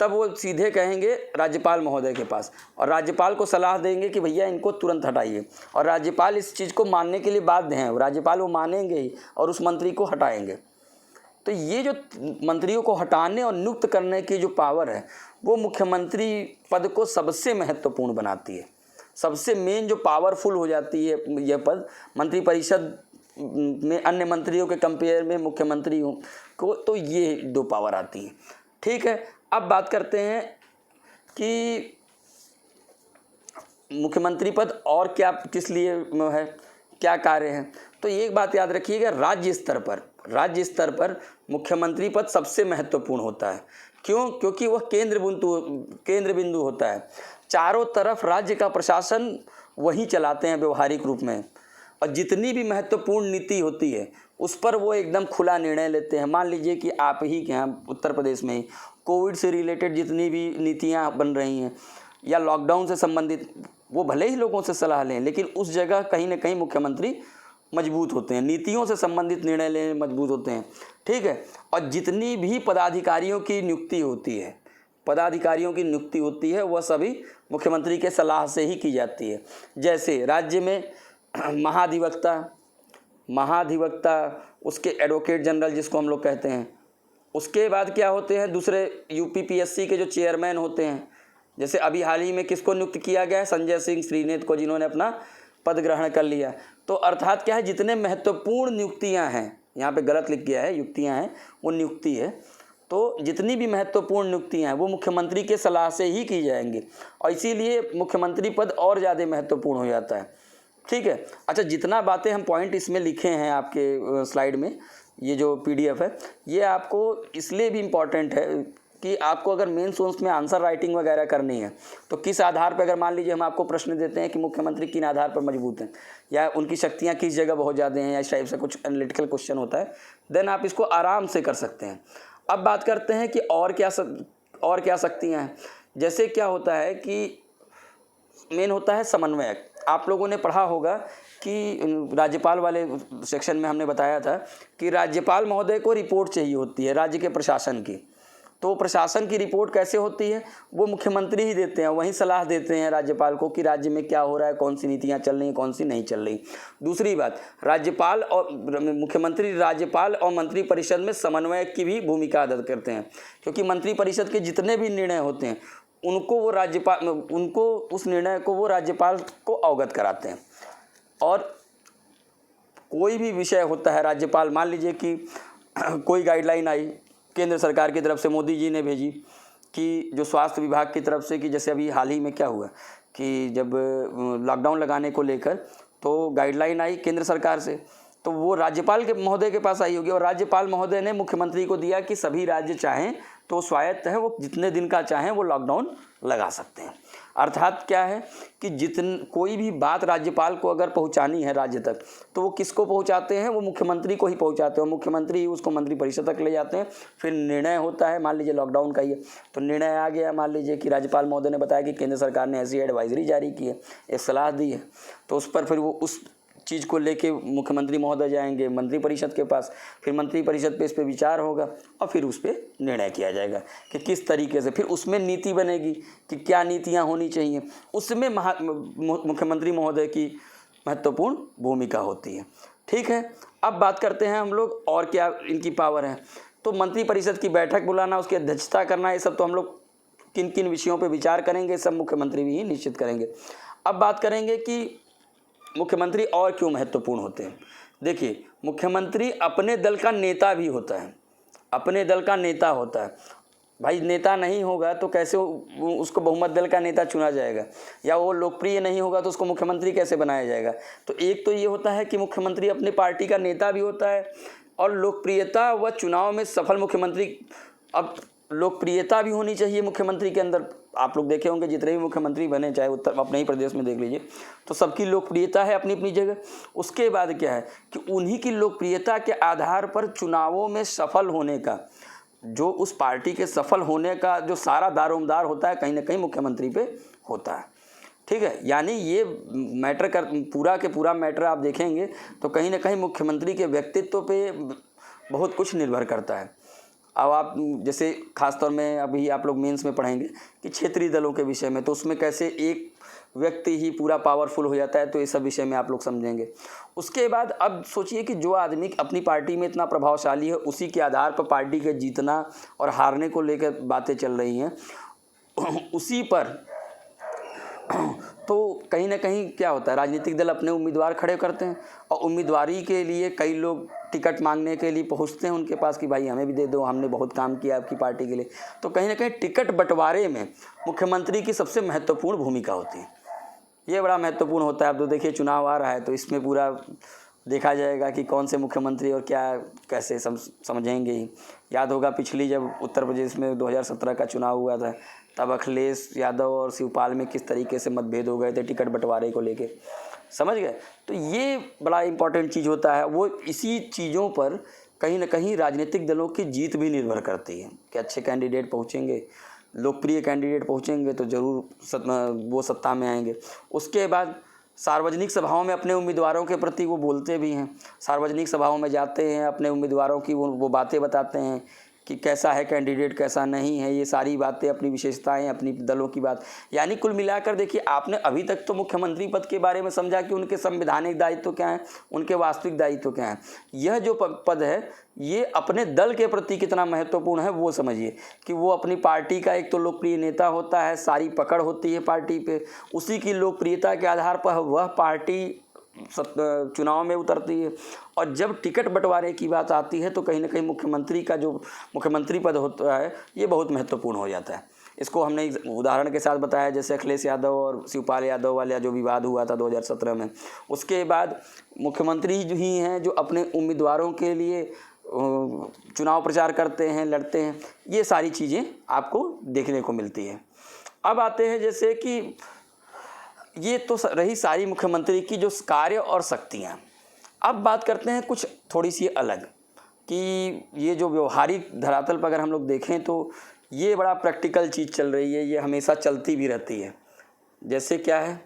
तब वो सीधे कहेंगे राज्यपाल महोदय के पास, और राज्यपाल को सलाह देंगे कि भैया इनको तुरंत हटाइए, और राज्यपाल इस चीज़ को मानने के लिए बाध्य हैं। राज्यपाल वो मानेंगे ही और उस मंत्री को हटाएंगे। तो ये जो मंत्रियों को हटाने और नियुक्त करने की जो पावर है, वो मुख्यमंत्री पद को सबसे महत्वपूर्ण बनाती है। सबसे मेन जो पावरफुल हो जाती है यह पद, मंत्रिपरिषद में अन्य मंत्रियों के कंपेयर में मुख्यमंत्री को, तो ये 2 पावर आती हैं। ठीक है, अब बात करते हैं कि मुख्यमंत्री पद और क्या किस लिए है, क्या कार्य हैं। तो एक बात याद रखिएगा, राज्य स्तर पर मुख्यमंत्री पद सबसे महत्वपूर्ण होता है। क्यों? क्योंकि वह केंद्र बिंदु होता है। चारों तरफ राज्य का प्रशासन वही चलाते हैं व्यवहारिक रूप में, और जितनी भी महत्वपूर्ण नीति होती है उस पर वो एकदम खुला निर्णय लेते हैं। मान लीजिए कि आप ही के यहाँ उत्तर प्रदेश में ही कोविड से रिलेटेड जितनी भी नीतियाँ बन रही हैं या लॉकडाउन से संबंधित, वो भले ही लोगों से सलाह लें, लेकिन उस जगह कहीं ना कहीं मुख्यमंत्री मजबूत होते हैं, नीतियों से संबंधित निर्णय लेने में मजबूत होते हैं। ठीक है, और जितनी भी पदाधिकारियों की नियुक्ति होती है वह सभी मुख्यमंत्री के सलाह से ही की जाती है। जैसे राज्य में महाधिवक्ता, उसके एडवोकेट जनरल जिसको हम लोग कहते हैं, उसके बाद क्या होते हैं, दूसरे यूपीपीएससी के जो चेयरमैन होते हैं, जैसे अभी हाल ही में किसको नियुक्त किया गया है, संजय सिंह श्रीनेत को, जिन्होंने अपना पद ग्रहण कर लिया। तो अर्थात क्या है, जितने महत्वपूर्ण नियुक्तियां हैं, यहाँ पे गलत लिख गया है, युक्तियां हैं, वो नियुक्ति है। तो जितनी भी महत्वपूर्ण नियुक्तियां हैं वो मुख्यमंत्री के सलाह से ही की जाएंगी, और इसीलिए मुख्यमंत्री पद और ज़्यादा महत्वपूर्ण हो जाता है। ठीक है, अच्छा, जितना बातें हम पॉइंट इसमें लिखे हैं आपके स्लाइड में, ये जो PDF है, ये आपको इसलिए भी इम्पॉर्टेंट है कि आपको अगर मेंस में आंसर राइटिंग वगैरह करनी है तो किस आधार पर, अगर मान लीजिए हम आपको प्रश्न देते हैं कि मुख्यमंत्री किन आधार पर मजबूत हैं या उनकी शक्तियां किस जगह बहुत ज़्यादा हैं या इस टाइप से कुछ एनालिटिकल क्वेश्चन होता है, देन आप इसको आराम से कर सकते हैं। अब बात करते हैं कि और क्या शक्तियाँ हैं। जैसे क्या होता है कि मेन होता है समन्वयक। आप लोगों ने पढ़ा होगा कि राज्यपाल वाले सेक्शन में हमने बताया था कि राज्यपाल महोदय को रिपोर्ट चाहिए होती है राज्य के प्रशासन की। तो प्रशासन की रिपोर्ट कैसे होती है, वो मुख्यमंत्री ही देते हैं, वही सलाह देते हैं राज्यपाल को कि राज्य में क्या हो रहा है, कौन सी नीतियाँ चल रही हैं, कौन सी नहीं चल रही। दूसरी बात, राज्यपाल और मुख्यमंत्री राज्यपाल और मंत्रिपरिषद में समन्वयक की भी भूमिका अदा करते हैं, क्योंकि मंत्रिपरिषद के जितने भी निर्णय होते हैं उनको उस निर्णय को वो राज्यपाल को अवगत कराते हैं। और कोई भी विषय होता है, राज्यपाल मान लीजिए कि कोई गाइडलाइन आई केंद्र सरकार की तरफ से, मोदी जी ने भेजी कि जो स्वास्थ्य विभाग की तरफ से, कि जैसे अभी हाल ही में क्या हुआ कि जब लॉकडाउन लगाने को लेकर तो गाइडलाइन आई केंद्र सरकार से, तो वो राज्यपाल के महोदय के पास आई होगी, और राज्यपाल महोदय ने मुख्यमंत्री को दिया कि सभी राज्य चाहें तो स्वायत्त है, वो जितने दिन का चाहें वो लॉकडाउन लगा सकते हैं। अर्थात क्या है कि कोई भी बात राज्यपाल को अगर पहुंचानी है राज्य तक, तो वो किसको पहुंचाते हैं, वो मुख्यमंत्री को ही पहुंचाते हैं, मुख्यमंत्री ही उसको मंत्रिपरिषद तक ले जाते हैं। फिर निर्णय होता है, मान लीजिए लॉकडाउन का ही है तो निर्णय आ गया, मान लीजिए कि राज्यपाल महोदय ने बताया कि केंद्र सरकार ने ऐसी एडवाइजरी जारी की है, एक सलाह दी है, तो उस पर फिर वो उस चीज़ को लेके मुख्यमंत्री महोदय जाएंगे मंत्रिपरिषद के पास, फिर मंत्रिपरिषद पे इस पे विचार होगा और फिर उस पे निर्णय किया जाएगा कि किस तरीके से, फिर उसमें नीति बनेगी कि क्या नीतियां होनी चाहिए। उसमें मुख्यमंत्री महोदय की महत्वपूर्ण भूमिका होती है। ठीक है, अब बात करते हैं हम लोग और क्या इनकी पावर है। तो मंत्रिपरिषद की बैठक बुलाना, उसकी अध्यक्षता करना, ये सब तो हम लोग किन किन विषयों पर विचार करेंगे, सब मुख्यमंत्री भी ही निश्चित करेंगे। अब बात करेंगे कि मुख्यमंत्री और क्यों महत्वपूर्ण होते हैं। देखिए, मुख्यमंत्री अपने दल का नेता भी होता है, अपने दल का नेता होता है। भाई नेता नहीं होगा तो कैसे उसको बहुमत दल का नेता चुना जाएगा, या वो लोकप्रिय नहीं होगा तो उसको मुख्यमंत्री कैसे बनाया जाएगा। तो एक तो ये होता है कि मुख्यमंत्री अपनी पार्टी का नेता भी होता है, और लोकप्रियता व चुनाव में सफल मुख्यमंत्री, अब लोकप्रियता भी होनी चाहिए मुख्यमंत्री के अंदर। आप लोग देखे होंगे जितने भी मुख्यमंत्री बने, चाहे उत्तर अपने ही प्रदेश में देख लीजिए, तो सबकी लोकप्रियता है अपनी अपनी जगह। उसके बाद क्या है कि उन्हीं की लोकप्रियता के आधार पर चुनावों में सफल होने का, जो उस पार्टी के सफल होने का जो सारा दारोमदार होता है, कहीं ना कहीं मुख्यमंत्री पे होता है। ठीक है, यानी ये मैटर कर पूरा के पूरा मैटर आप देखेंगे तो कहीं ना कहीं मुख्यमंत्री के व्यक्तित्व पे बहुत कुछ निर्भर करता है। अब आप जैसे खासतौर में अभी आप लोग मेंस में पढ़ेंगे कि क्षेत्रीय दलों के विषय में, तो उसमें कैसे एक व्यक्ति ही पूरा पावरफुल हो जाता है, तो ये सब विषय में आप लोग समझेंगे। उसके बाद अब सोचिए कि जो आदमी अपनी पार्टी में इतना प्रभावशाली है, उसी के आधार पर पार्टी के जीतना और हारने को लेकर बातें चल रही हैं, उसी पर तो कहीं ना कहीं क्या होता है, राजनीतिक दल अपने उम्मीदवार खड़े करते हैं और उम्मीदवारी के लिए कई लोग टिकट मांगने के लिए पहुंचते हैं उनके पास कि भाई हमें भी दे दो, हमने बहुत काम किया आपकी पार्टी के लिए। तो कहीं ना कहीं टिकट बंटवारे में मुख्यमंत्री की सबसे महत्वपूर्ण भूमिका होती है। ये बड़ा महत्वपूर्ण होता है। अब तो देखिए चुनाव आ रहा है तो इसमें पूरा देखा जाएगा कि कौन से मुख्यमंत्री और क्या कैसे समझेंगे ही। याद होगा पिछली जब उत्तर प्रदेश में 2017 का चुनाव हुआ था, तब अखिलेश यादव और शिवपाल में किस तरीके से मतभेद हो गए थे टिकट बंटवारे को लेके, समझ गए। तो ये बड़ा इम्पॉर्टेंट चीज़ होता है। वो इसी चीज़ों पर कहीं ना कहीं राजनीतिक दलों की जीत भी निर्भर करती है कि अच्छे कैंडिडेट पहुँचेंगे, लोकप्रिय कैंडिडेट पहुँचेंगे तो ज़रूर वो सत्ता में आएंगे। उसके बाद सार्वजनिक सभाओं में अपने उम्मीदवारों के प्रति वो बोलते भी हैं, सार्वजनिक सभाओं में जाते हैं, अपने उम्मीदवारों की वो बातें बताते हैं कि कैसा है कैंडिडेट, कैसा नहीं है, ये सारी बातें, अपनी विशेषताएं, अपनी दलों की बात। यानी कुल मिलाकर देखिए, आपने अभी तक तो मुख्यमंत्री पद के बारे में समझा कि उनके संवैधानिक दायित्व क्या हैं, उनके वास्तविक दायित्व क्या हैं। यह जो पद है ये अपने दल के प्रति कितना महत्वपूर्ण है वो समझिए कि वो अपनी पार्टी का एक तो लोकप्रिय नेता होता है, सारी पकड़ होती है पार्टी पे, उसी की लोकप्रियता के आधार पर वह पार्टी चुनाव में उतरती है। और जब टिकट बंटवारे की बात आती है तो कहीं ना कहीं मुख्यमंत्री का जो मुख्यमंत्री पद होता है ये बहुत महत्वपूर्ण हो जाता है। इसको हमने उदाहरण के साथ बताया, जैसे अखिलेश यादव और शिवपाल यादव वाला जो विवाद हुआ था 2017 में। उसके बाद मुख्यमंत्री जो ही हैं जो अपने उम्मीदवारों के लिए चुनाव प्रचार करते हैं, लड़ते हैं, ये सारी चीज़ें आपको देखने को मिलती है। अब आते हैं जैसे कि ये तो रही सारी मुख्यमंत्री की जो कार्य और शक्तियाँ। अब बात करते हैं कुछ थोड़ी सी अलग कि ये जो व्यवहारिक धरातल पर अगर हम लोग देखें तो ये बड़ा प्रैक्टिकल चीज़ चल रही है, ये हमेशा चलती भी रहती है। जैसे क्या है,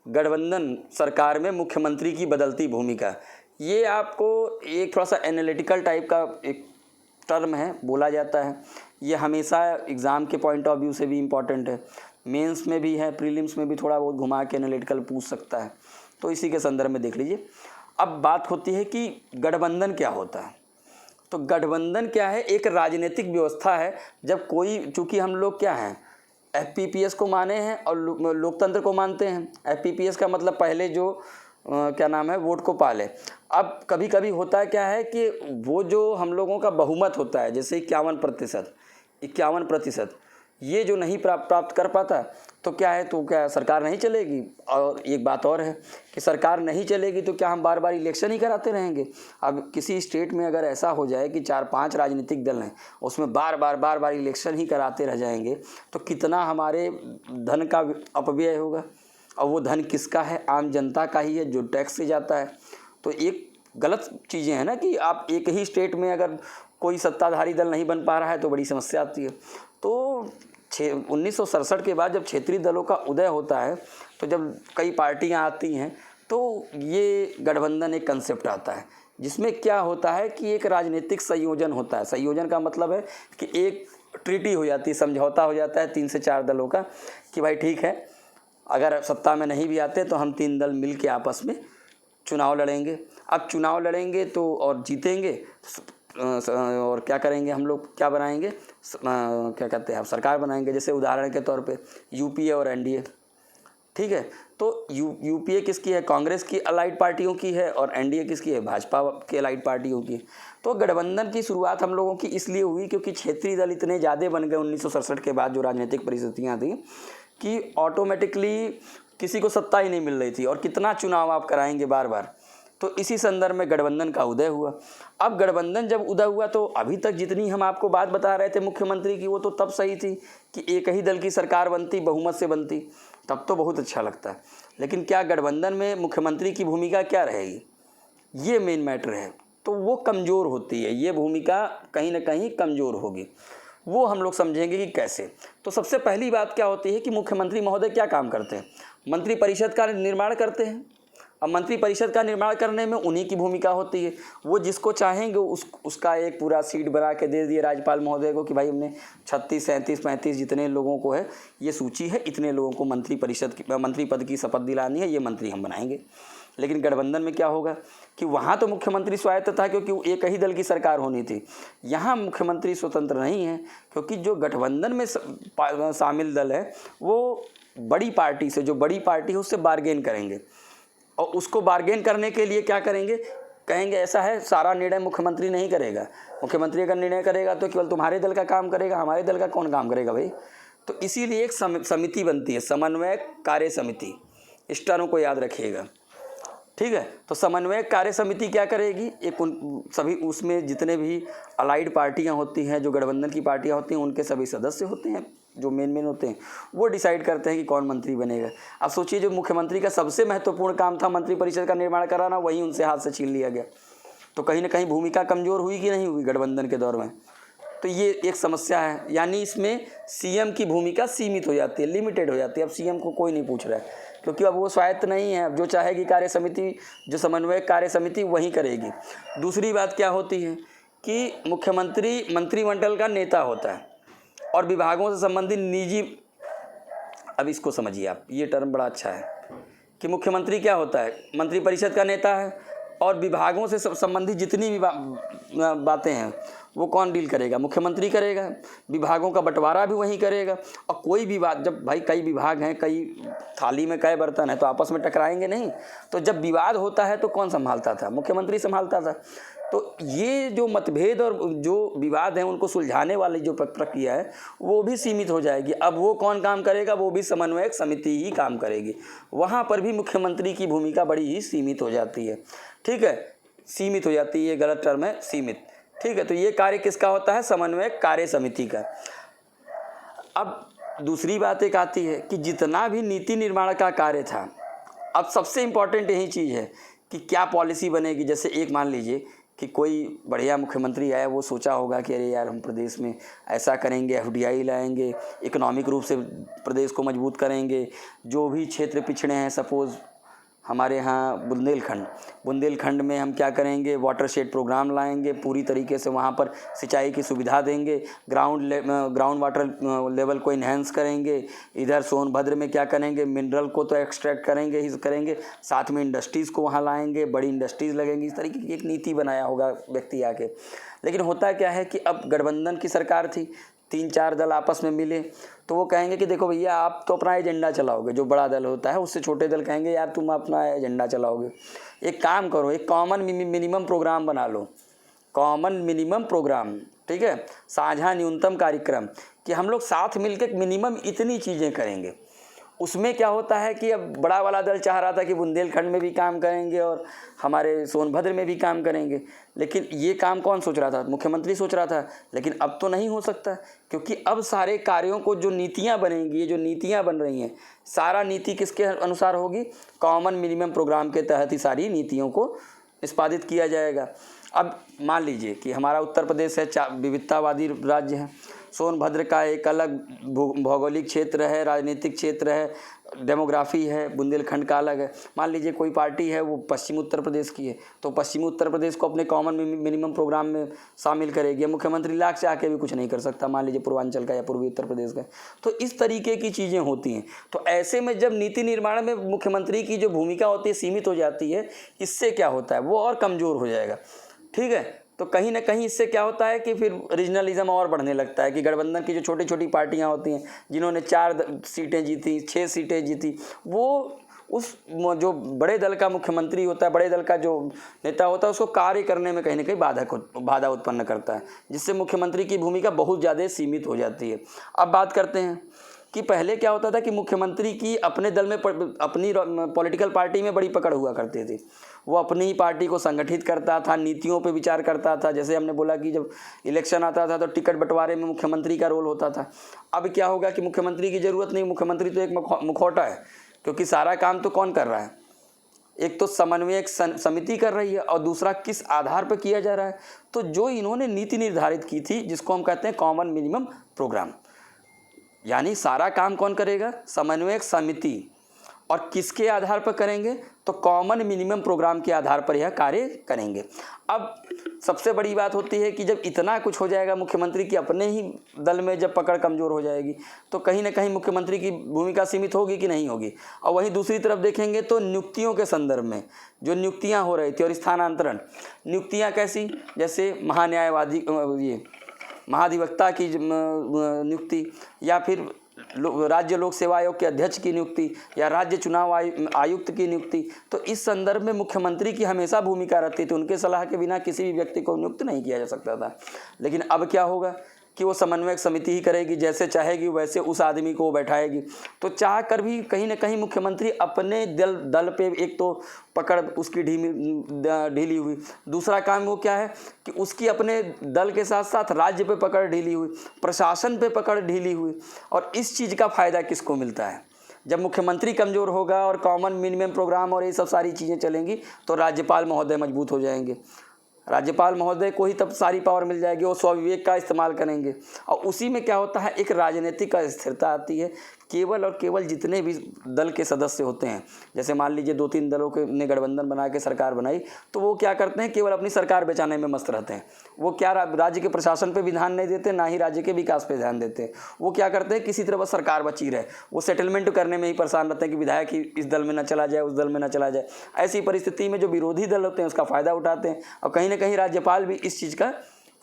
गठबंधन सरकार में मुख्यमंत्री की बदलती भूमिका। ये आपको एक थोड़ा सा एनालिटिकल टाइप का एक टर्म है, बोला जाता है। ये हमेशा एग्ज़ाम के पॉइंट ऑफ व्यू से भी इम्पॉर्टेंट है, मेंस में भी है, प्रीलिम्स में भी थोड़ा बहुत घुमा के एनालिटिकल पूछ सकता है, तो इसी के संदर्भ में देख लीजिए। अब बात होती है कि गठबंधन क्या होता है। तो गठबंधन क्या है, एक राजनीतिक व्यवस्था है जब कोई, चूँकि हम लोग क्या हैं FPPS को माने हैं और लोकतंत्र को मानते हैं। FPPS का मतलब पहले जो क्या नाम है, वोट को पाले। अब कभी कभी होता है क्या है कि वो जो हम लोगों का बहुमत होता है, जैसे 51%, ये जो नहीं प्राप्त कर पाता तो क्या है, तो क्या सरकार नहीं चलेगी। और एक बात और है कि सरकार नहीं चलेगी तो क्या हम बार बार इलेक्शन ही कराते रहेंगे। अब किसी स्टेट में अगर ऐसा हो जाए कि 4-5 राजनीतिक दल हैं, उसमें बार बार इलेक्शन ही कराते रह जाएंगे तो कितना हमारे धन का अपव्यय होगा। और वो धन किसका है, आम जनता का ही है जो टैक्स से जाता है। तो एक गलत चीज़ें हैं ना कि आप एक ही स्टेट में अगर कोई सत्ताधारी दल नहीं बन पा रहा है तो बड़ी समस्या आती है। तो 1967 के बाद जब क्षेत्रीय दलों का उदय होता है, तो जब कई पार्टियां आती हैं तो ये गठबंधन एक कंसेप्ट आता है जिसमें क्या होता है कि एक राजनीतिक संयोजन होता है। संयोजन का मतलब है कि एक ट्रीटी हो जाती है, समझौता हो जाता है 3 से 4 दलों का कि भाई ठीक है, अगर सत्ता में नहीं भी आते तो हम 3 दल मिल के आपस में चुनाव लड़ेंगे। अब चुनाव लड़ेंगे तो और जीतेंगे और क्या करेंगे, हम लोग क्या बनाएंगे, क्या कहते हैं, अब सरकार बनाएंगे। जैसे उदाहरण के तौर पे UPA और NDA, ठीक है। तो UPA किसकी है, कांग्रेस की अलाइड पार्टियों की है, और NDA किसकी है, भाजपा की अलाइड पार्टियों की। तो गठबंधन की शुरुआत हम लोगों की इसलिए हुई क्योंकि क्षेत्रीय दल इतने ज़्यादा बन गए 1967 के बाद, जो राजनीतिक परिस्थितियाँ थी कि ऑटोमेटिकली किसी को सत्ता ही नहीं मिल रही थी और कितना चुनाव आप कराएंगे बार बार। तो इसी संदर्भ में गठबंधन का उदय हुआ। अब गठबंधन जब उदय हुआ तो अभी तक जितनी हम आपको बात बता रहे थे मुख्यमंत्री की, वो तो तब सही थी कि एक ही दल की सरकार बनती, बहुमत से बनती, तब तो बहुत अच्छा लगता है। लेकिन क्या गठबंधन में मुख्यमंत्री की भूमिका क्या रहेगी, ये मेन मैटर है। तो वो कमज़ोर होती है, ये भूमिका कहीं ना कहीं कमज़ोर होगी। वो हम लोग समझेंगे कि कैसे। तो सबसे पहली बात क्या होती है कि मुख्यमंत्री महोदय क्या काम करते हैं, मंत्रिपरिषद का निर्माण करते हैं। अब मंत्रिपरिषद का निर्माण करने में उन्हीं की भूमिका होती है। वो जिसको चाहेंगे उसका एक पूरा सीट बना के दे दिए राज्यपाल महोदय को कि भाई हमने 36, 37, 35 जितने लोगों को है ये सूची है, इतने लोगों को मंत्री पद की शपथ दिलानी है, ये मंत्री हम बनाएंगे। लेकिन गठबंधन में क्या होगा कि वहाँ तो मुख्यमंत्री स्वायत्त था क्योंकि एक ही दल की सरकार होनी थी। यहाँ मुख्यमंत्री स्वतंत्र नहीं है क्योंकि जो गठबंधन में शामिल दल है वो बड़ी पार्टी से, जो बड़ी पार्टी है उससे बार्गेन करेंगे, और उसको बार्गेन करने के लिए क्या करेंगे, कहेंगे ऐसा है सारा निर्णय मुख्यमंत्री नहीं करेगा, मुख्यमंत्री अगर निर्णय करेगा तो केवल तुम्हारे दल का काम करेगा, हमारे दल का कौन काम करेगा भाई। तो इसीलिए एक समिति बनती है, समन्वय कार्य समिति, इस टर्म को याद रखिएगा, ठीक है। तो समन्वय कार्य समिति क्या करेगी, एक सभी उसमें जितने भी अलाइड पार्टियां होती हैं, जो गठबंधन की पार्टियां होती हैं, उनके सभी सदस्य होते हैं, जो मेन होते हैं, वो डिसाइड करते हैं कि कौन मंत्री बनेगा। अब सोचिए, जो मुख्यमंत्री का सबसे महत्वपूर्ण काम था मंत्रिपरिषद का निर्माण कराना, वही उनसे हाथ से छीन लिया गया। तो कहीं ना कहीं भूमिका कमज़ोर हुई कि नहीं हुई गठबंधन के दौर में। तो ये एक समस्या है, यानी इसमें सीएम की भूमिका सीमित हो जाती है, लिमिटेड हो जाती है। अब सीएम को कोई नहीं पूछ रहा है, क्योंकि अब वो स्वायत्त नहीं है। अब जो चाहेगी कार्य समिति, जो समन्वय कार्य समिति, वही करेगी। दूसरी बात क्या होती है कि मुख्यमंत्री मंत्रिमंडल का नेता होता है और विभागों से संबंधित निजी, अब इसको समझिए आप, ये टर्म बड़ा अच्छा है कि मुख्यमंत्री क्या होता है, मंत्रिपरिषद का नेता है, और विभागों से संबंधित जितनी भी बातें हैं वो कौन डील करेगा, मुख्यमंत्री करेगा। विभागों का बंटवारा भी वही करेगा। और कोई भी बात, जब भाई कई विभाग हैं, कई थाली में कई बर्तन हैं, तो आपस में टकराएंगे नहीं। तो जब विवाद होता है तो कौन संभालता था, मुख्यमंत्री संभालता था। तो ये जो मतभेद और जो विवाद हैं उनको सुलझाने वाली जो प्रक्रिया है वो भी सीमित हो जाएगी। अब वो कौन काम करेगा, वो भी समन्वयक समिति ही काम करेगी। वहाँ पर भी मुख्यमंत्री की भूमिका बड़ी ही सीमित हो जाती है, ठीक है, सीमित हो जाती है, गलत टर्म है सीमित, ठीक है। तो ये कार्य किसका होता है, समन्वयक कार्य समिति का। अब दूसरी बात एक आती है कि जितना भी नीति निर्माण का कार्य था, अब सबसे इम्पॉर्टेंट यही चीज़ है कि क्या पॉलिसी बनेगी। जैसे एक मान लीजिए कि कोई बढ़िया मुख्यमंत्री आया, वो सोचा होगा कि अरे यार हम प्रदेश में ऐसा करेंगे, एफडीआई लाएंगे, इकोनॉमिक रूप से प्रदेश को मजबूत करेंगे। जो भी क्षेत्र पिछड़े हैं, सपोज़ हमारे यहाँ बुंदेलखंड में हम क्या करेंगे, वाटरशेड प्रोग्राम लाएंगे, पूरी तरीके से वहाँ पर सिंचाई की सुविधा देंगे, ग्राउंड वाटर लेवल को इन्हेंस करेंगे। इधर सोनभद्र में क्या करेंगे, मिनरल को तो एक्सट्रैक्ट करेंगे ही करेंगे, साथ में इंडस्ट्रीज़ को वहाँ लाएंगे, बड़ी इंडस्ट्रीज़ लगेंगी। इस तरीके की एक नीति बनाया होगा व्यक्ति आके। लेकिन होता क्या है कि अब गठबंधन की सरकार थी, 3-4 दल आपस में मिले, तो वो कहेंगे कि देखो भैया आप तो अपना एजेंडा चलाओगे। जो बड़ा दल होता है उससे छोटे दल कहेंगे यार तुम अपना एजेंडा चलाओगे। एक काम करो, एक कॉमन मिनिमम प्रोग्राम बना लो, कॉमन मिनिमम प्रोग्राम, ठीक है, साझा न्यूनतम कार्यक्रम, कि हम लोग साथ मिलकर मिनिमम इतनी चीज़ें करेंगे। उसमें क्या होता है कि अब बड़ा वाला दल चाह रहा था कि बुंदेलखंड में भी काम करेंगे और हमारे सोनभद्र में भी काम करेंगे, लेकिन ये काम कौन सोच रहा था, मुख्यमंत्री सोच रहा था। लेकिन अब तो नहीं हो सकता, क्योंकि अब सारे कार्यों को जो नीतियां बनेंगी, ये जो नीतियां बन रही हैं, सारा नीति किसके अनुसार होगी, कॉमन मिनिमम प्रोग्राम के तहत ही सारी नीतियों को निष्पादित किया जाएगा। अब मान लीजिए कि हमारा उत्तर प्रदेश है, विविधतावादी राज्य है, सोनभद्र का एक अलग भौगोलिक क्षेत्र है, राजनीतिक क्षेत्र है, डेमोग्राफी है, बुंदेलखंड का अलग है। मान लीजिए कोई पार्टी है वो पश्चिमी उत्तर प्रदेश की है, तो पश्चिमी उत्तर प्रदेश को अपने कॉमन मिनिमम प्रोग्राम में शामिल करेगी। मुख्यमंत्री लाख से आके भी कुछ नहीं कर सकता, मान लीजिए पूर्वांचल का या पूर्वी उत्तर प्रदेश का। तो इस तरीके की चीज़ें होती हैं। तो ऐसे में जब नीति निर्माण में मुख्यमंत्री की जो भूमिका होती है सीमित हो जाती है, इससे क्या होता है, वो और कमज़ोर हो जाएगा, ठीक है। तो कहीं ना कहीं इससे क्या होता है कि फिर रीजनलिज्म और बढ़ने लगता है कि गठबंधन की जो छोटी छोटी पार्टियां होती हैं, जिन्होंने 4 सीटें जीती, 6 सीटें जीती, वो उस जो बड़े दल का मुख्यमंत्री होता है, बड़े दल का जो नेता होता है, उसको कार्य करने में कहीं ना कहीं बाधा उत्पन्न करता है, जिससे मुख्यमंत्री की भूमिका बहुत ज़्यादा सीमित हो जाती है। अब बात करते हैं कि पहले क्या होता था कि मुख्यमंत्री की अपने दल में, अपनी पॉलिटिकल पार्टी में बड़ी पकड़ हुआ करती थी। वो अपनी ही पार्टी को संगठित करता था, नीतियों पे विचार करता था। जैसे हमने बोला कि जब इलेक्शन आता था तो टिकट बंटवारे में मुख्यमंत्री का रोल होता था। अब क्या होगा कि मुख्यमंत्री की ज़रूरत नहीं, मुख्यमंत्री तो एक मुखौटा है, क्योंकि सारा काम तो कौन कर रहा है, एक तो समन्वयक समिति कर रही है, और दूसरा किस आधार पर किया जा रहा है। तो जो इन्होंने नीति निर्धारित की थी, जिसको हम कहते हैं कॉमन मिनिमम प्रोग्राम, यानी सारा काम कौन करेगा, समन्वयक समिति। और किसके आधार पर करेंगे, तो कॉमन मिनिमम प्रोग्राम के आधार पर यह कार्य करेंगे। अब सबसे बड़ी बात होती है कि जब इतना कुछ हो जाएगा मुख्यमंत्री की अपने ही दल में, जब पकड़ कमज़ोर हो जाएगी, तो कहीं ना कहीं मुख्यमंत्री की भूमिका सीमित होगी कि नहीं होगी। और वहीं दूसरी तरफ देखेंगे तो नियुक्तियों के संदर्भ में जो नियुक्तियाँ हो रही थी और स्थानांतरण, नियुक्तियाँ कैसी, जैसे महाधिवक्ता की नियुक्ति, या फिर राज्य लोक सेवा आयोग के अध्यक्ष की नियुक्ति या राज्य चुनाव आयुक्त की नियुक्ति, तो इस संदर्भ में मुख्यमंत्री की हमेशा भूमिका रहती थी। उनके सलाह के बिना किसी भी व्यक्ति को नियुक्त नहीं किया जा सकता था। लेकिन अब क्या होगा कि वो समन्वयक समिति ही करेगी, जैसे चाहेगी वैसे उस आदमी को वो बैठाएगी। तो चाह कर भी कहीं ना कहीं मुख्यमंत्री अपने दल पे एक तो पकड़ उसकी ढीली हुई, दूसरा काम वो क्या है कि उसकी अपने दल के साथ साथ राज्य पे पकड़ ढीली हुई, प्रशासन पे पकड़ ढीली हुई। और इस चीज़ का फ़ायदा किसको मिलता है? जब मुख्यमंत्री कमज़ोर होगा और कॉमन मिनिमम प्रोग्राम और ये सब सारी चीज़ें चलेंगी तो राज्यपाल महोदय मजबूत हो जाएंगे। राज्यपाल महोदय को ही तब सारी पावर मिल जाएगी, वो स्वविवेक का इस्तेमाल करेंगे। और उसी में क्या होता है, एक राजनीतिक स्थिरता आती है। केवल और केवल जितने भी दल के सदस्य होते हैं, जैसे मान लीजिए 2-3 दलों के ने गठबंधन बना के सरकार बनाई, तो वो क्या करते हैं, केवल अपनी सरकार बचाने में मस्त रहते हैं। वो क्या राज्य के प्रशासन पे भी ध्यान नहीं देते, ना ही राज्य के विकास पे ध्यान देते हैं। वो क्या करते हैं, किसी तरह बस सरकार बची रहे, वो सेटलमेंट करने में ही परेशान रहते हैं कि विधायक ही इस दल में न चला जाए, उस दल में न चला जाए। ऐसी परिस्थिति में जो विरोधी दल होते हैं उसका फ़ायदा उठाते हैं, और कहीं ना कहीं राज्यपाल भी इस चीज़ का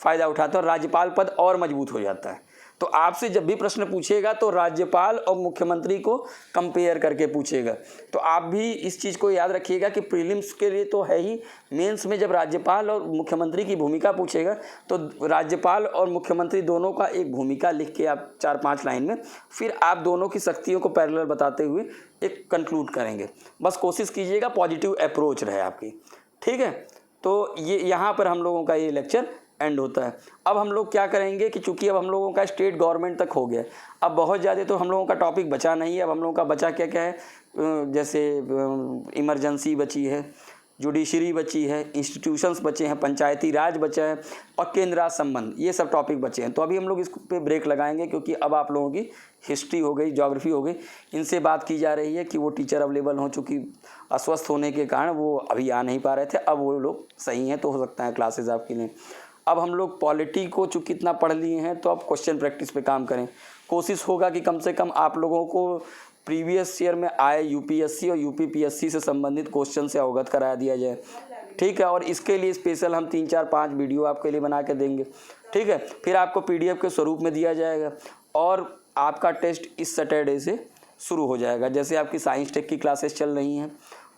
फ़ायदा उठाते हैं और राज्यपाल पद और मजबूत हो जाता है। तो आपसे जब भी प्रश्न पूछेगा तो राज्यपाल और मुख्यमंत्री को कंपेयर करके पूछेगा। तो आप भी इस चीज़ को याद रखिएगा कि प्रीलिम्स के लिए तो है ही, मेंस में जब राज्यपाल और मुख्यमंत्री की भूमिका पूछेगा तो राज्यपाल और मुख्यमंत्री दोनों का एक भूमिका लिख के आप 4-5 लाइन में, फिर आप दोनों की शक्तियों को पैरेलल बताते हुए एक कंक्लूड करेंगे। बस कोशिश कीजिएगा पॉजिटिव अप्रोच रहे आपकी, ठीक है। तो ये यहाँ पर हम लोगों का ये लेक्चर एंड होता है। अब हम लोग क्या करेंगे कि चूंकि अब हम लोगों का स्टेट गवर्नमेंट तक हो गया, अब बहुत ज़्यादा तो हम लोगों का टॉपिक बचा नहीं है। अब हम लोगों का बचा क्या क्या है, जैसे इमरजेंसी बची है, जुडिशरी बची है, इंस्टीट्यूशंस बचे हैं, पंचायती राज बचा है और केंद्र राज्य संबंध, ये सब टॉपिक बचे हैं। तो अभी हम लोग इस पे ब्रेक लगाएंगे क्योंकि अब आप लोगों की हिस्ट्री हो गई, ज्योग्राफी हो गई, इनसे बात की जा रही है कि वो टीचर अवेलेबल हों, चूँकि अस्वस्थ होने के कारण वो अभी आ नहीं पा रहे थे। अब वो लोग सही हैं तो हो सकता है क्लासेज आपके लिए। अब हम लोग पॉलिटी को चूँकि इतना पढ़ लिए हैं तो अब क्वेश्चन प्रैक्टिस पे काम करें। कोशिश होगा कि कम से कम आप लोगों को प्रीवियस ईयर में आए यूपीएससी और यूपीपीएससी से संबंधित क्वेश्चन से अवगत करा दिया जाए, ठीक है। और इसके लिए स्पेशल हम 3-4-5 वीडियो आपके लिए बना के देंगे, ठीक है। फिर आपको पीडीएफ के स्वरूप में दिया जाएगा और आपका टेस्ट इस सैटरडे से शुरू हो जाएगा। जैसे आपकी साइंस टेक की क्लासेस चल रही हैं,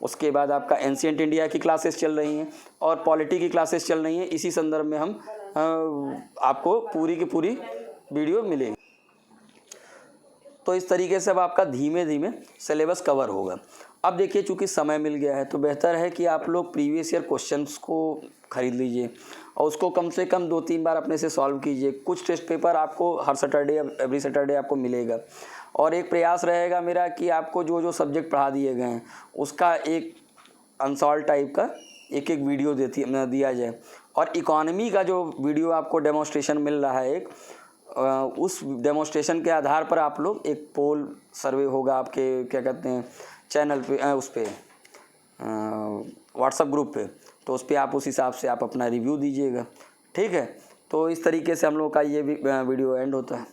उसके बाद आपका एंशिएंट इंडिया की क्लासेस चल रही हैं और पॉलिटी की क्लासेस चल रही हैं। इसी संदर्भ में हम आपको पूरी की पूरी वीडियो मिलेगी। तो इस तरीके से अब आपका धीमे धीमे सिलेबस कवर होगा। अब देखिए चूँकि समय मिल गया है तो बेहतर है कि आप लोग प्रीवियस ईयर क्वेश्चंस को ख़रीद लीजिए और उसको कम से कम 2-3 बार अपने से सॉल्व कीजिए। कुछ टेस्ट पेपर आपको हर सैटरडे एवरी सैटरडे आपको मिलेगा और एक प्रयास रहेगा मेरा कि आपको जो जो सब्जेक्ट पढ़ा दिए गए हैं उसका एक अनसॉल्व टाइप का एक वीडियो दिया जाए। और इकोनॉमी का जो वीडियो आपको डेमोन्स्ट्रेशन मिल रहा है एक, उस डेमोन्स्ट्रेशन के आधार पर आप लोग एक पोल सर्वे होगा आपके क्या कहते हैं चैनल पे, उस पे व्हाट्सएप ग्रुप पे, तो उस पर आप उस हिसाब से आप अपना रिव्यू दीजिएगा, ठीक है। तो इस तरीके से हम लोग का ये वीडियो एंड होता है।